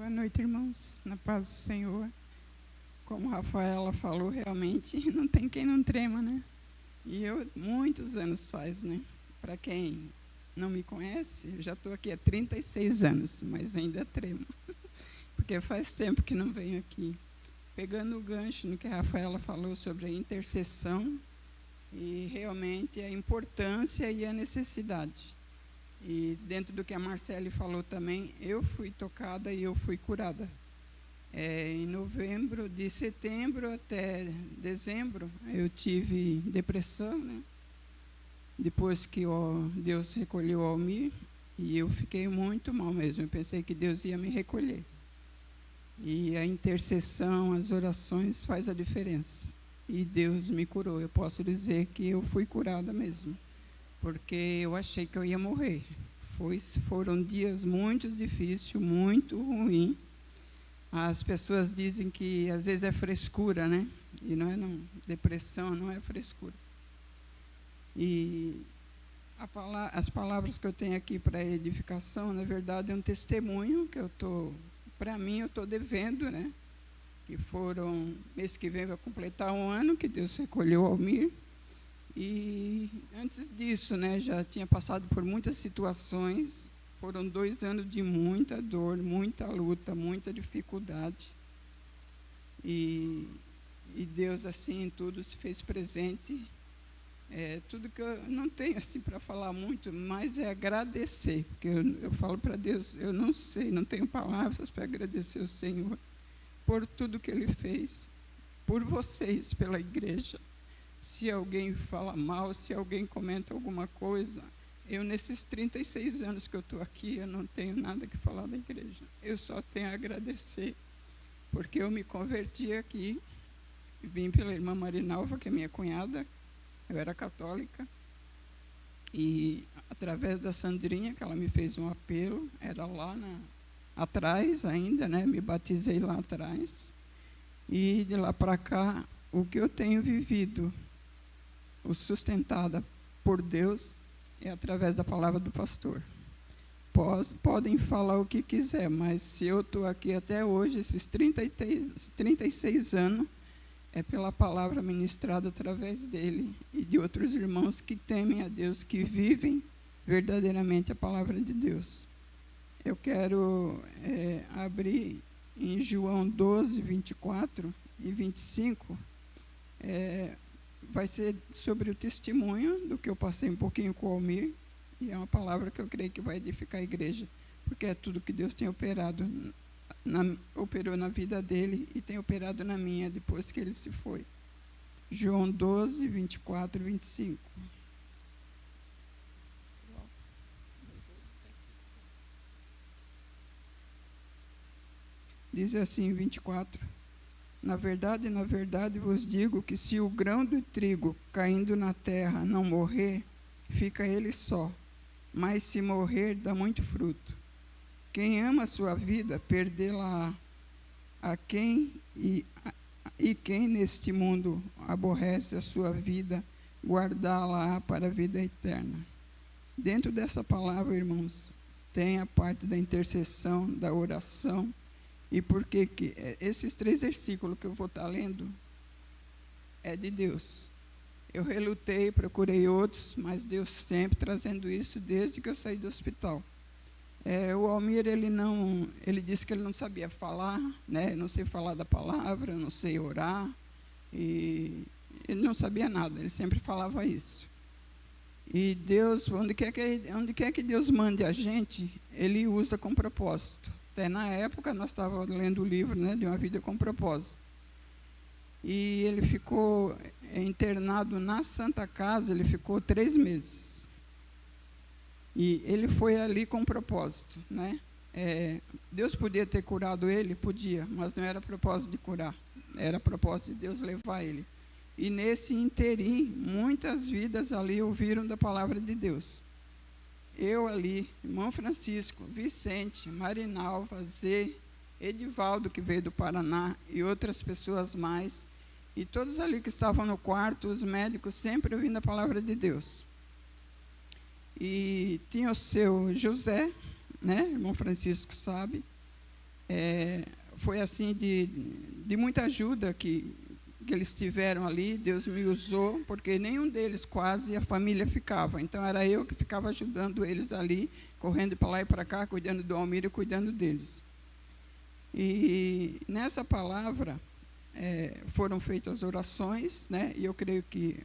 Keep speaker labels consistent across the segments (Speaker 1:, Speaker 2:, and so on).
Speaker 1: Boa noite, irmãos, na paz do Senhor. Como a Rafaela falou, realmente não tem quem não trema, né? E eu, muitos anos faz, né? Para quem não me conhece, eu já estou aqui há 36 anos, mas ainda tremo, porque faz tempo que não venho aqui. Pegando o gancho no que a Rafaela falou sobre a intercessão e realmente a importância e a necessidade. E dentro do que a Marcele falou também, eu fui tocada e eu fui curada. Em novembro, de setembro até dezembro, eu tive depressão, né? Depois que Deus recolheu o Almir, e eu fiquei muito mal mesmo. Eu pensei que Deus ia me recolher. E a intercessão, as orações faz a diferença. E Deus me curou. Eu posso dizer que eu fui curada mesmo, porque eu achei que eu ia morrer. Foram dias muito difíceis, muito ruins. As pessoas dizem que às vezes é frescura, né? E não é não. Depressão não é frescura. E as palavras que eu tenho aqui para edificação, na verdade, é um testemunho que para mim, eu estou devendo, né? Que foram, mês que vem vai completar 1 ano que Deus recolheu o Almir. E antes disso, né, já tinha passado por muitas situações. Foram 2 anos de muita dor, muita luta, muita dificuldade. E Deus, assim, em tudo se fez presente. Tudo que eu não tenho assim para falar muito, mas é agradecer. Porque eu falo para Deus, eu não sei, não tenho palavras para agradecer ao Senhor por tudo que Ele fez, por vocês, pela igreja. Se alguém fala mal, se alguém comenta alguma coisa, eu nesses 36 anos que eu estou aqui, eu não tenho nada que falar da igreja. Eu só tenho a agradecer, porque eu me converti aqui, vim pela irmã Marinalva, que é minha cunhada, eu era católica, e através da Sandrinha, que ela me fez um apelo, era lá atrás ainda, né? Me batizei lá atrás, e de lá para cá, o que eu tenho vivido, o sustentada por Deus, é através da palavra do pastor. Podem falar o que quiser, mas se eu estou aqui até hoje, esses 36 anos, é pela palavra ministrada através dele e de outros irmãos que temem a Deus, que vivem verdadeiramente a palavra de Deus. Eu quero abrir em João 12, 24 e 25, vai ser sobre o testemunho do que eu passei um pouquinho com o Almir, e é uma palavra que eu creio que vai edificar a igreja, porque é tudo que Deus tem operou na vida dele e tem operado na minha depois que ele se foi. João 12, 24 e 25. Diz assim, 24. Na verdade, vos digo que se o grão do trigo caindo na terra não morrer, fica ele só, mas se morrer, dá muito fruto. Quem ama a sua vida, perdê-la-á. Quem neste mundo aborrece a sua vida, guardá-la-á para a vida eterna. Dentro dessa palavra, irmãos, tem a parte da intercessão, da oração. E porque esses 3 versículos que eu vou estar lendo é de Deus. Eu relutei, procurei outros, mas Deus sempre trazendo isso desde que eu saí do hospital. O Almir, ele disse que ele não sabia falar, né? Eu não sei falar da palavra, eu não sei orar, e ele não sabia nada, ele sempre falava isso. E Deus, onde quer que Deus mande a gente, Ele usa com propósito. Até na época, nós estávamos lendo o livro, né, de Uma Vida com Propósito. E ele ficou internado na Santa Casa, ele ficou 3 meses. E ele foi ali com propósito, né? Deus podia ter curado ele? Podia, mas não era propósito de curar. Era propósito de Deus levar ele. E nesse interim, muitas vidas ali ouviram da palavra de Deus. Eu ali, irmão Francisco, Vicente, Marinalva, Zé, Edivaldo, que veio do Paraná, e outras pessoas mais, e todos ali que estavam no quarto, os médicos, sempre ouvindo a palavra de Deus. E tinha o seu José, né, irmão Francisco sabe, Foi assim de muita ajuda que eles tiveram ali. Deus me usou, porque nenhum deles quase a família ficava. Então, era eu que ficava ajudando eles ali, correndo para lá e para cá, cuidando do Almir e cuidando deles. E nessa palavra foram feitas as orações, né? E eu creio que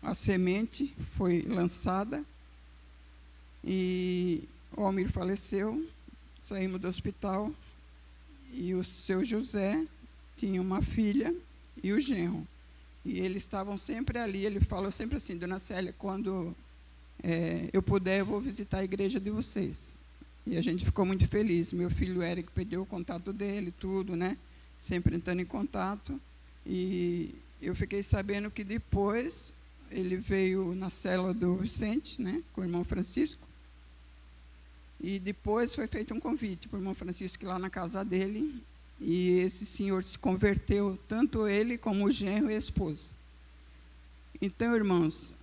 Speaker 1: a semente foi lançada. E o Almir faleceu, saímos do hospital, e o seu José tinha uma filha e o genro. E eles estavam sempre ali. Ele falou sempre assim: Dona Célia, quando eu puder, eu vou visitar a igreja de vocês. E a gente ficou muito feliz. Meu filho Eric pediu o contato dele, tudo, né? Sempre entrando em contato. E eu fiquei sabendo que depois ele veio na célula do Vicente, né, com o irmão Francisco. E depois foi feito um convite para o irmão Francisco lá na casa dele. E esse senhor se converteu, tanto ele como o genro e a esposa. Então, irmãos,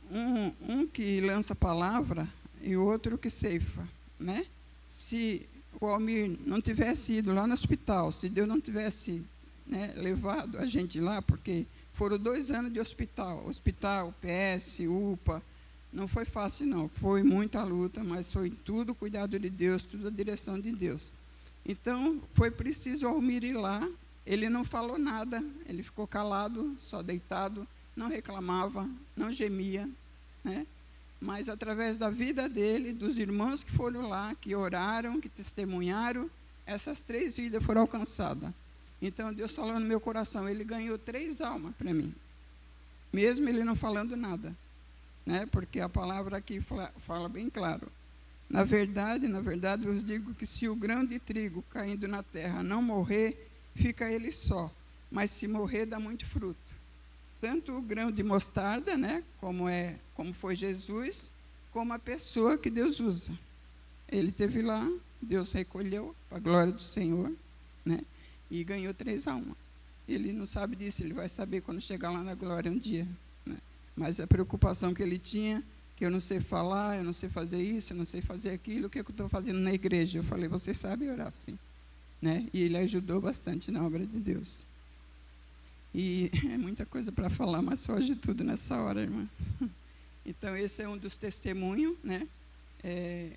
Speaker 1: um que lança a palavra e o outro que ceifa, né? Se o Almir não tivesse ido lá no hospital, se Deus não tivesse, né, levado a gente lá, porque foram 2 anos de hospital, PS, UPA, não foi fácil não, foi muita luta, mas foi tudo cuidado de Deus, tudo a direção de Deus. Então, foi preciso o Almir ir lá. Ele não falou nada, ele ficou calado, só deitado, não reclamava, não gemia, né? Mas através da vida dele, dos irmãos que foram lá, que oraram, que testemunharam, essas 3 vidas foram alcançadas. Então, Deus falou no meu coração, ele ganhou 3 almas para mim, mesmo ele não falando nada, né? Porque a palavra aqui fala bem claro. Na verdade, eu vos digo que se o grão de trigo caindo na terra não morrer, fica ele só, mas se morrer, dá muito fruto. Tanto o grão de mostarda, né, como foi Jesus, como a pessoa que Deus usa. Ele esteve lá, Deus recolheu, para a glória do Senhor, né, e ganhou 3 almas. Ele não sabe disso, ele vai saber quando chegar lá na glória um dia, né? Mas a preocupação que ele tinha, que eu não sei falar, eu não sei fazer isso, eu não sei fazer aquilo, o que eu estou fazendo na igreja? Eu falei, você sabe orar sim, né? E ele ajudou bastante na obra de Deus. E é muita coisa para falar, mas foge tudo nessa hora, irmã. Então, esse é um dos testemunhos, né?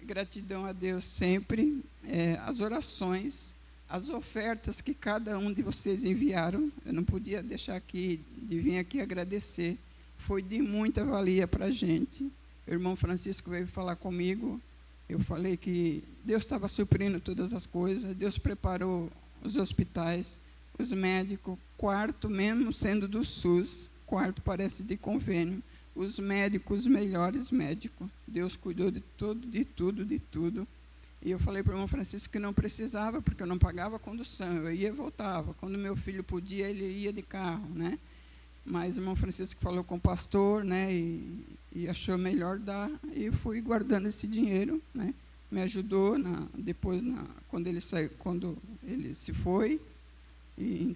Speaker 1: Gratidão a Deus sempre, as orações, as ofertas que cada um de vocês enviaram, eu não podia deixar aqui, de vir aqui agradecer, foi de muita valia para a gente. O irmão Francisco veio falar comigo, eu falei que Deus estava suprindo todas as coisas, Deus preparou os hospitais, os médicos, quarto mesmo sendo do SUS, quarto parece de convênio, os médicos, os melhores médicos, Deus cuidou de tudo. E eu falei para o irmão Francisco que não precisava, porque eu não pagava condução, eu ia e voltava. Quando meu filho podia, ele ia de carro, né? Mas o irmão Francisco falou com o pastor, né, e achou melhor dar, e eu fui guardando esse dinheiro, né? Me ajudou depois, quando ele se foi, e em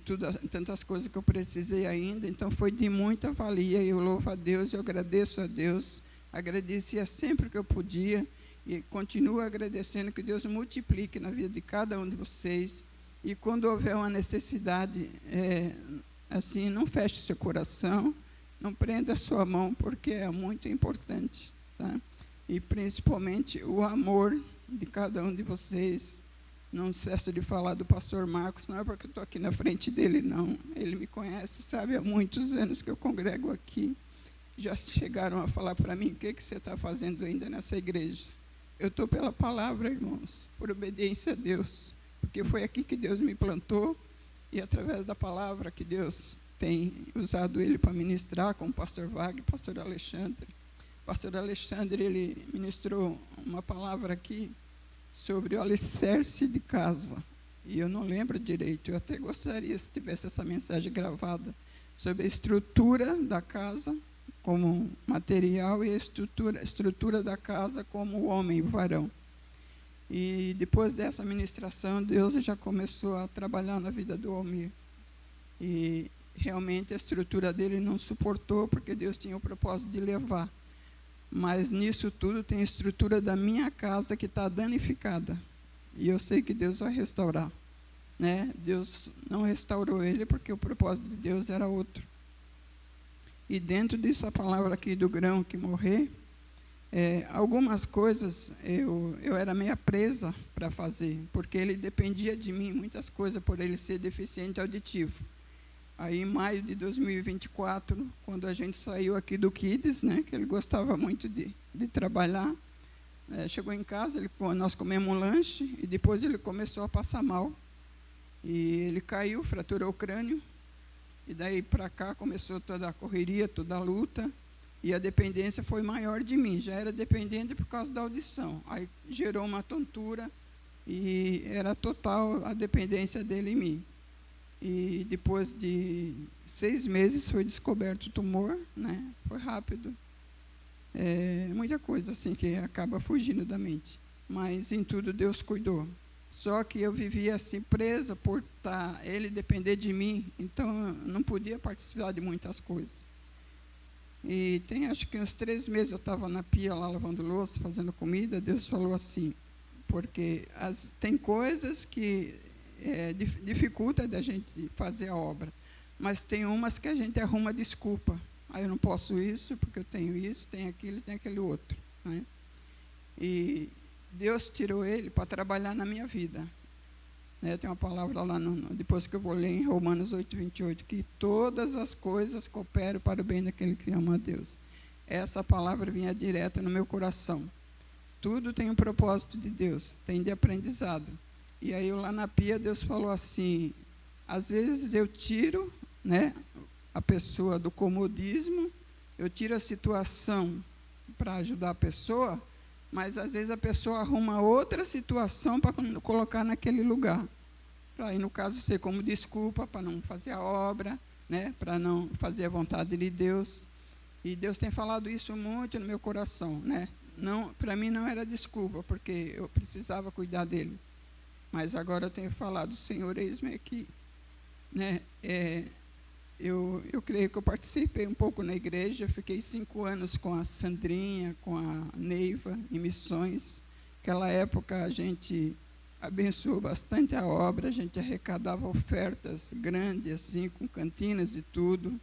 Speaker 1: tantas coisas que eu precisei ainda. Então, foi de muita valia. Eu louvo a Deus, eu agradeço a Deus, agradecia sempre que eu podia, e continuo agradecendo, que Deus multiplique na vida de cada um de vocês. E quando houver uma necessidade, assim, não feche seu coração, não prenda a sua mão, porque é muito importante, tá? E principalmente o amor de cada um de vocês. Não cesso de falar do pastor Marcos, não é porque eu estou aqui na frente dele, não. Ele me conhece, sabe, há muitos anos que eu congrego aqui. Já chegaram a falar para mim, o que você está fazendo ainda nessa igreja? Eu estou pela palavra, irmãos, por obediência a Deus, porque foi aqui que Deus me plantou, e através da palavra que Deus tem usado ele para ministrar, com o pastor Wagner, pastor Alexandre. Pastor Alexandre, ele ministrou uma palavra aqui sobre o alicerce de casa, e eu não lembro direito, eu até gostaria se tivesse essa mensagem gravada, sobre a estrutura da casa como material e a estrutura da casa como o homem, o varão. E depois dessa ministração, Deus já começou a trabalhar na vida do Almir, e realmente a estrutura dele não suportou, porque Deus tinha o propósito de levar. Mas nisso tudo tem a estrutura da minha casa que está danificada. E eu sei que Deus vai restaurar, né? Deus não restaurou ele porque o propósito de Deus era outro. E dentro dessa palavra aqui do grão que morrer, algumas coisas eu era meio presa para fazer, porque ele dependia de mim, muitas coisas, por ele ser deficiente auditivo. Aí, em maio de 2024, quando a gente saiu aqui do Kids, né, que ele gostava muito de trabalhar, chegou em casa, nós comemos um lanche, e depois ele começou a passar mal. E ele caiu, fraturou o crânio, e daí para cá começou toda a correria, toda a luta, e a dependência foi maior de mim, já era dependente por causa da audição. Aí gerou uma tontura, e era total a dependência dele em mim. E depois de 6 meses foi descoberto o tumor, né? Foi rápido. Muita coisa assim que acaba fugindo da mente. Mas em tudo Deus cuidou. Só que eu vivia assim presa por ele depender de mim, então eu não podia participar de muitas coisas. E tem acho que uns 3 meses eu estava na pia lá lavando louça, fazendo comida, Deus falou assim, porque tem coisas que dificulta da gente fazer a obra, mas tem umas que a gente arruma desculpa. Eu não posso isso, porque eu tenho isso, tenho aquilo e tenho aquele outro, né? E Deus tirou ele para trabalhar na minha vida, né? Tem uma palavra lá, depois que eu vou ler em Romanos 8:28, que todas as coisas cooperam para o bem daquele que ama a Deus. Essa palavra vinha direto no meu coração. Tudo tem um propósito de Deus, tem de aprendizado. E aí, lá na pia, Deus falou assim, às vezes eu tiro, né, a pessoa do comodismo, eu tiro a situação para ajudar a pessoa, mas às vezes a pessoa arruma outra situação para colocar naquele lugar. Aí, no caso, ser como desculpa para não fazer a obra, né, para não fazer a vontade de Deus. E Deus tem falado isso muito no meu coração, né? Para mim não era desculpa, porque eu precisava cuidar dele. Mas agora eu tenho falado, Senhor, eis-me aqui, né? Eu creio que eu participei um pouco na igreja, fiquei 5 anos com a Sandrinha, com a Neiva, em missões. Naquela época a gente abençoou bastante a obra, a gente arrecadava ofertas grandes, assim, com cantinas e tudo.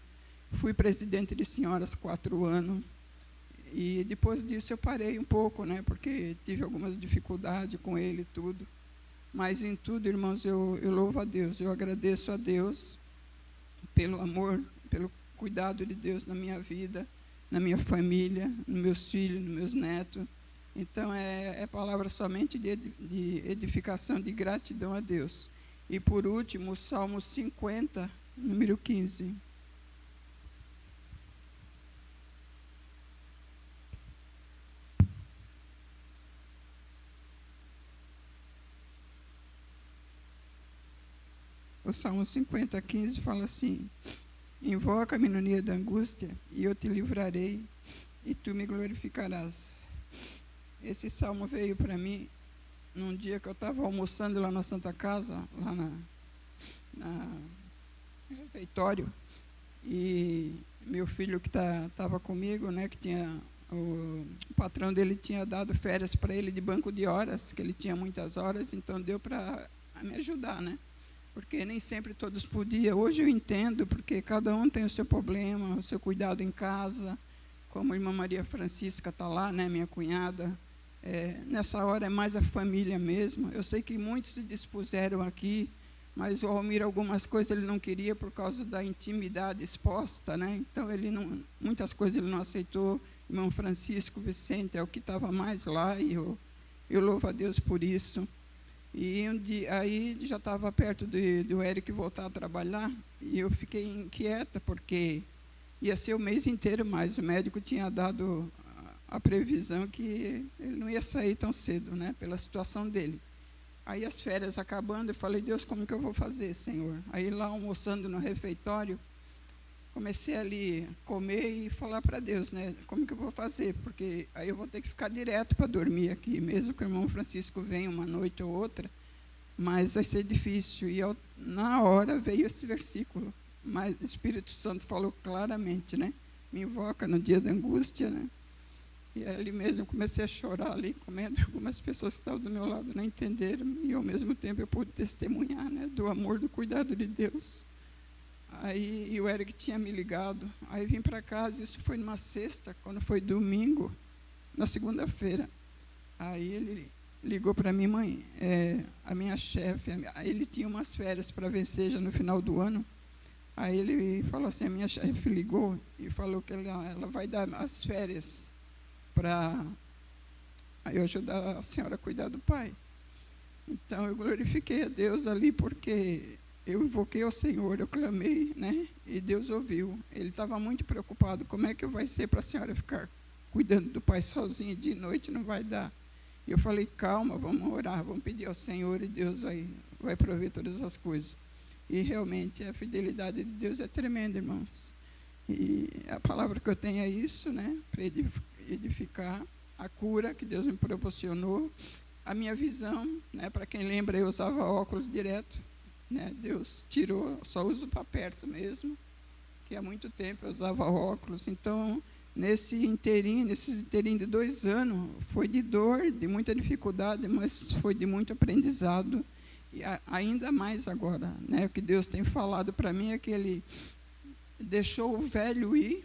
Speaker 1: Fui presidente de senhoras 4 anos. E depois disso eu parei um pouco, né? Porque tive algumas dificuldades com ele e tudo. Mas em tudo, irmãos, eu louvo a Deus, eu agradeço a Deus pelo amor, pelo cuidado de Deus na minha vida, na minha família, nos meus filhos, nos meus netos. Então, é palavra somente de edificação, de gratidão a Deus. E, por último, o Salmo 50, número 15. O Salmo 50, 15 fala assim, invoca-me no dia da angústia, e eu te livrarei, e tu me glorificarás. Esse salmo veio para mim num dia que eu estava almoçando lá na Santa Casa, lá no refeitório, e meu filho que estava comigo, né, que o patrão dele tinha dado férias para ele de banco de horas, que ele tinha muitas horas, então deu para me ajudar, né? Porque nem sempre todos podiam. Hoje eu entendo, porque cada um tem o seu problema, o seu cuidado em casa, como a irmã Maria Francisca está lá, né, minha cunhada. Nessa hora é mais a família mesmo. Eu sei que muitos se dispuseram aqui, mas o Almir, algumas coisas ele não queria por causa da intimidade exposta, né? Então, muitas coisas ele não aceitou. Irmão Francisco Vicente é o que estava mais lá, e eu louvo a Deus por isso. E aí já estava perto do Eric voltar a trabalhar, e eu fiquei inquieta, porque ia ser o mês inteiro, mas o médico tinha dado a previsão que ele não ia sair tão cedo, né, pela situação dele. Aí as férias acabando, eu falei, Deus, como que eu vou fazer, Senhor? Aí lá almoçando no refeitório, comecei ali a comer e falar para Deus, né, como que eu vou fazer? Porque aí eu vou ter que ficar direto para dormir aqui, mesmo que o irmão Francisco venha uma noite ou outra, mas vai ser difícil. E na hora veio esse versículo, mas o Espírito Santo falou claramente, né, me invoca no dia da angústia, né? E ali mesmo eu comecei a chorar ali, comendo. Algumas pessoas que estavam do meu lado não entenderam, e ao mesmo tempo eu pude testemunhar, né, do amor, do cuidado de Deus. Aí e o Eric tinha me ligado, aí vim para casa, isso foi numa sexta, quando foi domingo, na segunda-feira. Aí ele ligou para mim, mãe, a minha chefe, ele tinha umas férias para vencer já no final do ano. Aí ele falou assim, a minha chefe ligou e falou que ela vai dar as férias para eu ajudar a senhora a cuidar do pai. Então eu glorifiquei a Deus ali, porque eu invoquei ao Senhor, eu clamei, né? E Deus ouviu. Ele estava muito preocupado, como é que vai ser para a senhora ficar cuidando do pai sozinha de noite, não vai dar. E eu falei, calma, vamos orar, vamos pedir ao Senhor e Deus vai prover todas as coisas. E realmente a fidelidade de Deus é tremenda, irmãos. E a palavra que eu tenho é isso, né? Para edificar a cura que Deus me proporcionou. A minha visão, né? Para quem lembra, eu usava óculos direto, né? Deus tirou, só uso para perto mesmo, que há muito tempo eu usava óculos. Então, nesses inteirinhos de 2 anos, foi de dor, de muita dificuldade, mas foi de muito aprendizado. E ainda mais agora, né? O que Deus tem falado para mim é que Ele deixou o velho ir,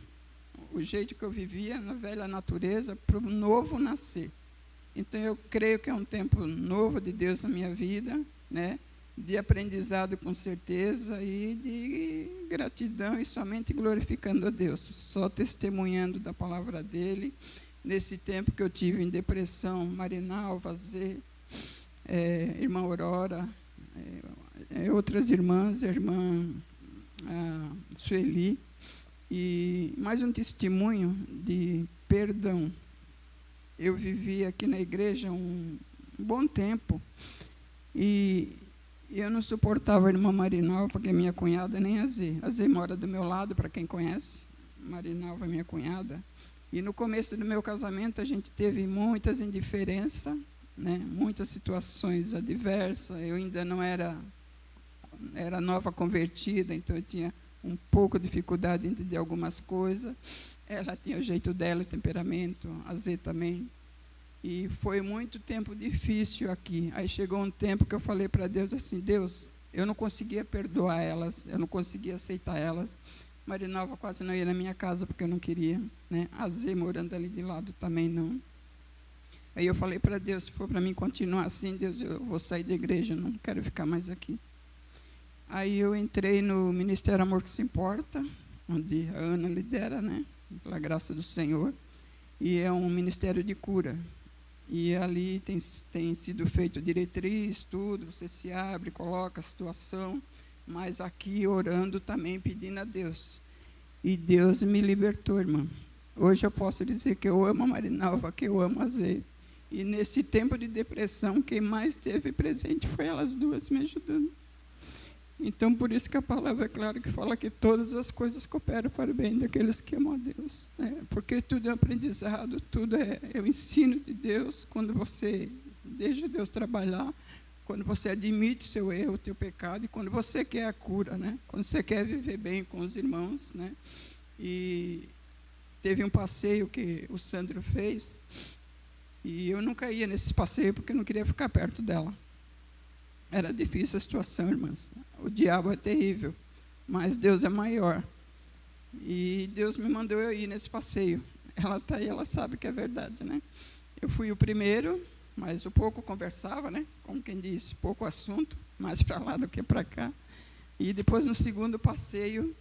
Speaker 1: o jeito que eu vivia na velha natureza, para o novo nascer. Então eu creio que é um tempo novo de Deus na minha vida, né? De aprendizado com certeza e de gratidão e somente glorificando a Deus, só testemunhando da palavra dEle. Nesse tempo que eu tive em depressão, Marinalva, Zê, irmã Aurora, outras irmãs, a irmã Sueli, e mais um testemunho de perdão. Eu vivi aqui na igreja um bom tempo, e eu não suportava a irmã Marinalva, que é minha cunhada, nem a Zê. A Zê mora do meu lado, para quem conhece. Marinalva é minha cunhada. E no começo do meu casamento, a gente teve muitas indiferenças, né? Muitas situações adversas. Eu ainda não era nova convertida, então eu tinha um pouco de dificuldade de entender algumas coisas. Ela tinha o jeito dela, o temperamento, a Zê também. E foi muito tempo difícil aqui. Aí chegou um tempo que eu falei para Deus assim, Deus, eu não conseguia perdoar elas, eu não conseguia aceitar elas. Marinalva quase não ia na minha casa porque eu não queria, né? A Zê morando ali de lado também não. Aí eu falei para Deus, se for para mim continuar assim, Deus, eu vou sair da igreja, não quero ficar mais aqui. Aí eu entrei no Ministério Amor que se Importa, onde a Ana lidera, né? Pela graça do Senhor. E é um ministério de cura. E ali tem sido feito diretriz, tudo, você se abre, coloca a situação, mas aqui orando também, pedindo a Deus. E Deus me libertou, irmã. Hoje eu posso dizer que eu amo a Marinalva, que eu amo a Zê. E nesse tempo de depressão, quem mais teve presente foi elas duas me ajudando. Então, por isso que a palavra é clara que fala que todas as coisas cooperam para o bem daqueles que amam a Deus. Né? Porque tudo é aprendizado, tudo é o ensino de Deus. Quando você deixa Deus trabalhar, quando você admite seu erro, o teu pecado, e quando você quer a cura, né? Quando você quer viver bem com os irmãos. Né? E teve um passeio que o Sandro fez, e eu nunca ia nesse passeio porque eu não queria ficar perto dela. Era difícil a situação, irmãs. O diabo é terrível, mas Deus é maior. E Deus me mandou eu ir nesse passeio. Ela está aí, ela sabe que é verdade, né? Eu fui o primeiro, mas o pouco conversava, né? Como quem diz, pouco assunto, mais para lá do que para cá. E depois, no segundo passeio,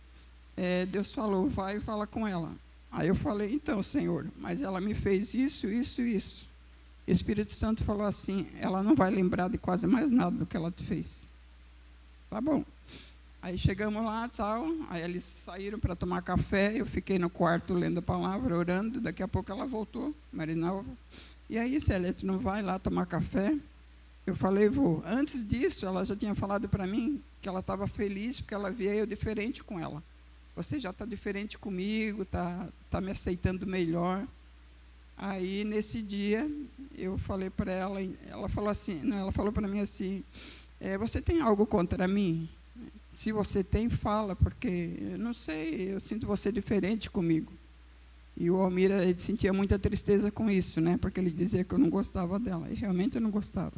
Speaker 1: Deus falou, vai e fala com ela. Aí eu falei, então, Senhor, mas ela me fez isso, isso, isso. O Espírito Santo falou assim, ela não vai lembrar de quase mais nada do que ela te fez. Tá bom. Aí chegamos lá, tal, aí eles saíram para tomar café, eu fiquei no quarto lendo a palavra, orando, daqui a pouco ela voltou, Marinalva. E aí, Célia, tu não vai lá tomar café? Eu falei, vou. Antes disso, ela já tinha falado para mim que ela estava feliz porque ela via eu diferente com ela. Você já está diferente comigo, tá me aceitando melhor. Aí, nesse dia, eu falei para ela falou assim, não, ela falou para mim assim, você tem algo contra mim? Se você tem, fala, porque eu não sei, eu sinto você diferente comigo. E o Almir, ele sentia muita tristeza com isso, né? Porque ele dizia que eu não gostava dela. E realmente eu não gostava.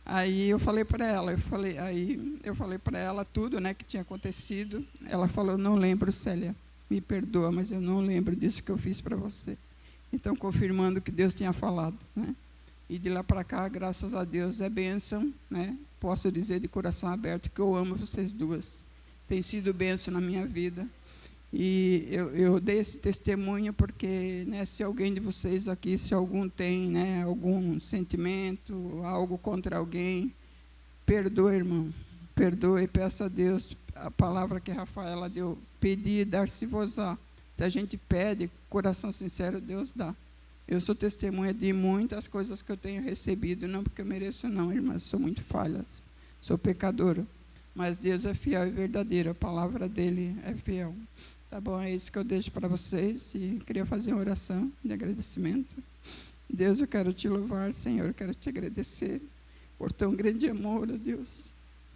Speaker 1: Aí eu falei para ela, tudo, né, que tinha acontecido. Ela falou: não lembro, Célia, me perdoa, mas eu não lembro disso que eu fiz para você. Então, confirmando o que Deus tinha falado, né? E de lá para cá, graças a Deus, é bênção, né? Posso dizer de coração aberto que eu amo vocês duas. Tem sido bênção na minha vida. E eu dei esse testemunho porque, né, se alguém de vocês aqui, se algum tem, né, algum sentimento, algo contra alguém, perdoe, irmão. Perdoe, peça a Deus a palavra que a Rafaela deu, pedir, dar-se-vos-á. Se a gente pede, coração sincero, Deus dá. Eu sou testemunha de muitas coisas que eu tenho recebido, não porque eu mereço não, irmã, eu sou muito falha, sou pecadora. Mas Deus é fiel e verdadeiro, a palavra dele é fiel. Tá bom, é isso que eu deixo para vocês, e queria fazer uma oração de agradecimento. Deus, eu quero te louvar, Senhor, eu quero te agradecer por tão grande amor, ó Deus,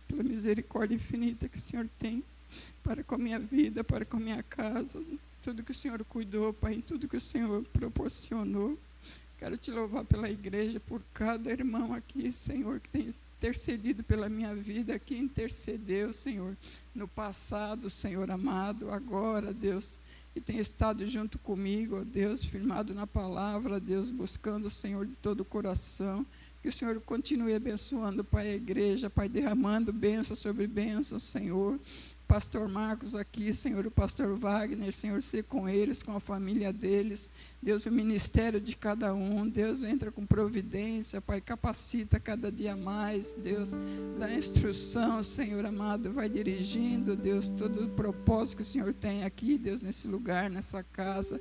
Speaker 1: pela misericórdia infinita que o Senhor tem para com a minha vida, para com a minha casa, tudo que o Senhor cuidou, Pai, em tudo que o Senhor proporcionou. Quero te louvar pela igreja, por cada irmão aqui, Senhor, que tem intercedido pela minha vida, que intercedeu, Senhor, no passado, Senhor amado, agora, Deus, que tem estado junto comigo, ó Deus, firmado na palavra, Deus, buscando o Senhor de todo o coração. Que o Senhor continue abençoando, Pai, a igreja, Pai, derramando bênção sobre bênção, Senhor. Pastor Marcos aqui, Senhor, o pastor Wagner, Senhor, ser com eles, com a família deles. Deus, o ministério de cada um, Deus, entra com providência, Pai, capacita cada dia mais, Deus, dá instrução, Senhor amado, vai dirigindo, Deus, todo o propósito que o Senhor tem aqui, Deus, nesse lugar, nessa casa.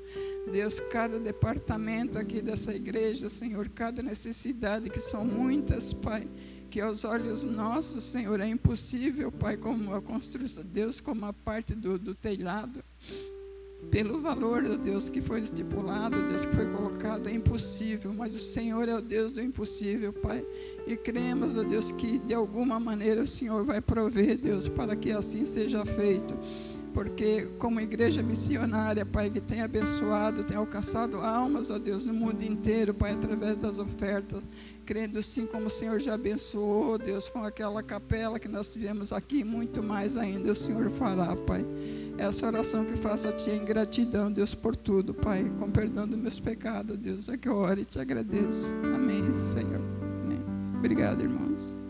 Speaker 1: Deus, cada departamento aqui dessa igreja, Senhor, cada necessidade, que são muitas, Pai, que aos olhos nossos, Senhor, é impossível, Pai, como a construção, Deus, como a parte do telhado, pelo valor, ó Deus, que foi estipulado, Deus, que foi colocado, é impossível, mas o Senhor é o Deus do impossível, Pai, e cremos, ó Deus, que de alguma maneira o Senhor vai prover, Deus, para que assim seja feito. Porque como igreja missionária, Pai, que tem abençoado, tem alcançado almas, ó Deus, no mundo inteiro, Pai, através das ofertas, crendo assim como o Senhor já abençoou, Deus, com aquela capela que nós tivemos aqui, muito mais ainda o Senhor fará, Pai. Essa oração que faço a Ti em gratidão, Deus, por tudo, Pai, com perdão dos meus pecados, Deus, é que eu oro e Te agradeço. Amém, Senhor. Amém. Obrigado, irmãos.